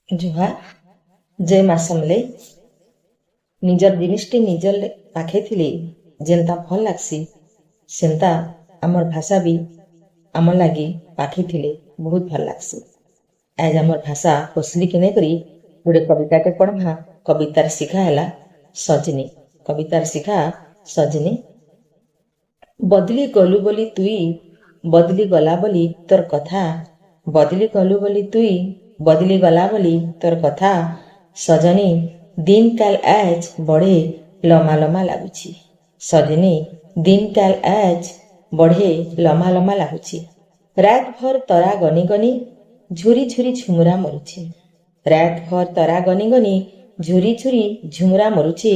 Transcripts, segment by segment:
जुहा जे मासमले निजर जिनिसटी निजर पाखे थिले जेनता भल लागसी सेनता आमर भाषा भी आम लगे पाखे थिले बहुत भल लागसी। आज आमर भाषा पोसली के नहीं करी गोटे कविताटे पढ़ा। कवितार शिखा है सजनी। कवितार शिखा सजनी। बदली गलु बोली तुई बदली गला बोली तोर कथा बदली गलु बोली तुई बदली गला बोली तोर कथा सजनी दिन काल आज बढ़े लमा लमा लगुची। सजनी दिन काल आज बढ़े लमा लमा लगुची। रात भर तरा गनी गनी झुरी झुरी झुमुरा मरुची। रात भर तरा गनी गनी झुरी झुरी झुमुरा मरुची।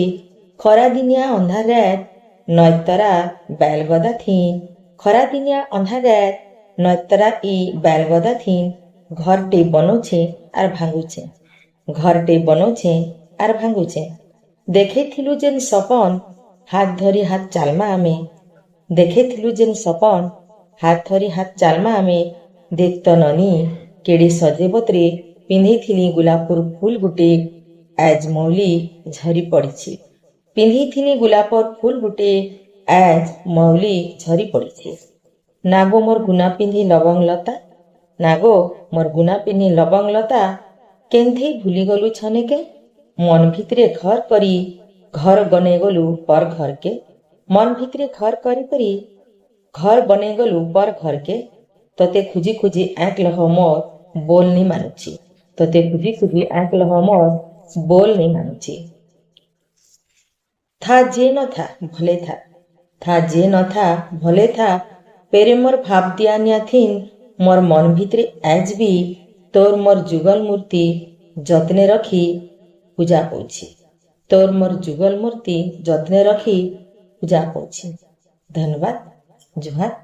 खरा दिनिया अंधार रात नयतरा बैलगदा थीन। खरा दिनिया अंधार रात नयतरा ई बैलगदा थीन। घरटे बनौछे आर भांगुछे। घरटे बनौछे आर भांगुछे। देखे थिलु जेन सपन हाथ धरी हाथ चालमा आमे। देखे थिलु जेन सपन हाथ धरी हाथ चालमा आमे। देख तो ननी केड़ी सजे बतरे पिंधे थिली गुलापुर फूल गुटे आज मौली झरी पड़ी। पिंधे थिली गुलापर फूल गुटे आज मौली झरी पड़ी। नागो मोर गुना पिंधे लवंग लता नागो मोर गुना पिंधे लवंग लता केन्थे भूली गलु छने के मन भितरे घर करी घर बने गलु पर घर के। मन भितरे घर करी करी घर बने गलु पर घर के। तते खुजी खुजी आँख लह मोर बोल नहीं मानुची। तते खुजी खुजी आँख लह मोर बोल नहीं मानुची। था जे न था भले था जे न था भले था पेरे मोर भाव दिया थीन मोर मन भितरे आज भी तोर मोर जुगल मूर्ति जतने रखी पूजा पाउछि। तोर मोर जुगल मूर्ति जतने रखी पूजा पाउछि। धन्यवाद। जुहार।